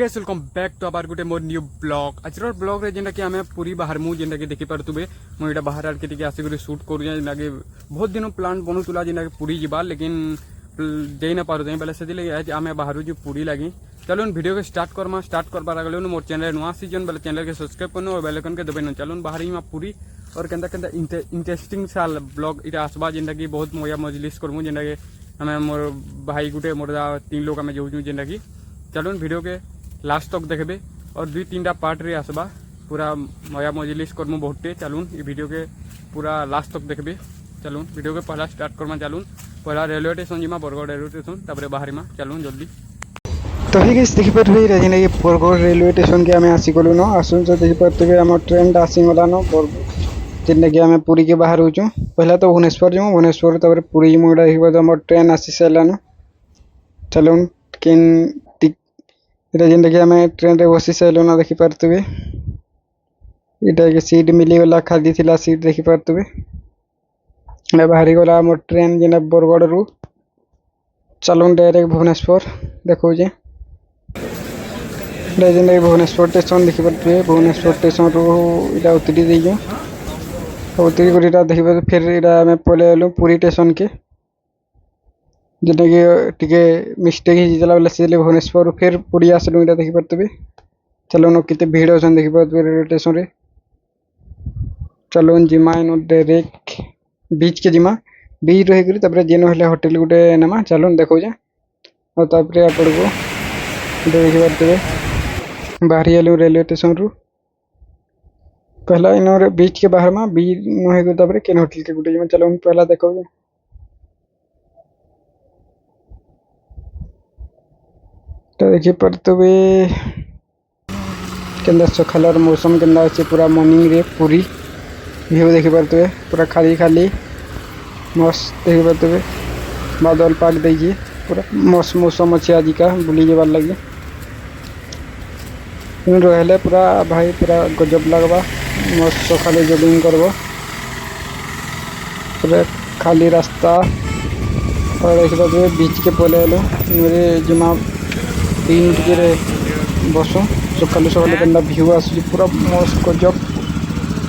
Guys welcome back to our गुटे more new blog आजर blog रे जेंटा कि आमे पूरी बाहर मु जेंटा कि देखि पारतुबे मु एटा बाहर आर के आसी कर शूट करू जेंटा कि बहुत दिन प्लान बनूतुला जेंटा कि पूरी जिबा लेकिन दे ना पारु बेले से दिले आज आमे बाहर जो पूरी लगी चलो वीडियो के स्टार्ट करबार आगे मोर चैनल नुआ सीजन बेले चैनल के सब्सक्राइब करनो और बेल आइकन के दबाइनो चलो बाहर ही पूरी और केंदा केंदा इंटरेस्टिंग साल ब्लॉग इटा आसबा जेंटा कि बहुत मजा मजलिस करमु जेंटा कि आमे मोर भाई गुटे मोर 3 लोग आमे जोजु जेंटा कि चलो वीडियो के लास्ट तक देखबे और 2-3टा पार्ट रे आसबा पूरा मजा मजलिस करमु बहुते चलून ये वीडियो के पूरा लास्ट तक देखबे चलून वीडियो के पहला स्टार्ट करमा चलून पहला रेलवे स्टेशन जिमा बरगढ़ रेलवे स्टेशन तापर बाहर में चलून जल्दी तो ही गाइस देखि पारबे राजिना ये बरगढ़ रेलवे स्टेशन के आमे आसी गलु न आसुन से देखि पारतबे हम ट्रेन आसी गला न जिनने कि आमे पुरी के बाहर होचु पहला तो भुवनेश्वर जमु भुवनेश्वर तापर पुरी मोडा देखि पारबे हम ट्रेन आसी सेला न चलून किन इटा जेनटा कि आमे ट्रेन रे बसी सेलो न देखि पारतबे इटा के सीट मिली वाला खाली थिला सीट देखि पारतबे ने बाहरी गला हम ट्रेन जेना बरगढ़ रु चलून डायरेक्ट भुवनेश्वर देखो जे जेनटा भुवनेश्वर स्टेशन देखि पारतबे भुवनेश्वर स्टेशन रु इटा उतरी देजो उतरी कर इटा देखि पारबे फिर इटा आमे पले आलु पुरी स्टेशन के जेटा कि टिके मिस्टेक ही जला वाला से भुवनेश्वर फिर पुरी आसलु इटा देखि पारतबे चलो न केते भीड़ अछन देखि पारतबे रेलवे स्टेशन रे चलो जिमा नो डायरेक्ट बीच के जिमा बीच रही करी तबरे जेनो हले होटल गुटे नमा चलो देखो जे और तबरे आपण को देखि पारतबे बाहरी आलु रेलवे स्टेशन रु पहला इनो रे बीच के बाहर में बीच नो है तबरे केन होटल के गुटे जिमा चलो पहला देखो जे देखि पारतबे केंदा सखलर मौसम केंदा अछि पूरा मॉर्निंग रे पूरी व्यू देखि पारतबे पूरा खाली खाली मस्त देखि पारतबे बादल पाग देजी पूरा मस्त मौसम अछि आज का बुली जेबार लगी रहले पूरा भाई पूरा गजब लगबा मस्त सखले जॉगिंग करबो पूरा खाली रास्ता और देखि पारतबे बीच के पले आलो मेरे जमा 3 टिके रे बसो सकाल सकाल केंदा व्यू आसी पूरा मस्त गजब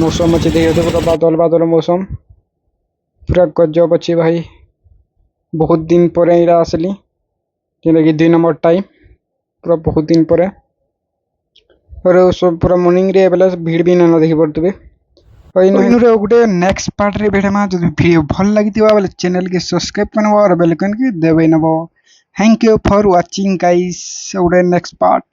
मौसम अच्छे देखते पूरा बादल बादल मौसम पूरा गजब अच्छे भाई बहुत दिन पर आसली जेना कि 2 नंबर टाइम पूरा बहुत दिन पर और सब पूरा मॉर्निंग रे बेला भीड़ भी ना देखि पड़तबे और इन रे गुटे नेक्स्ट पार्ट रे भेटे मा जदि वीडियो भल लागितबा बेले चैनल के सब्सक्राइब करबो और बेल आइकन के देबे नबो thank you for watching guys और नेक्स्ट पार्ट।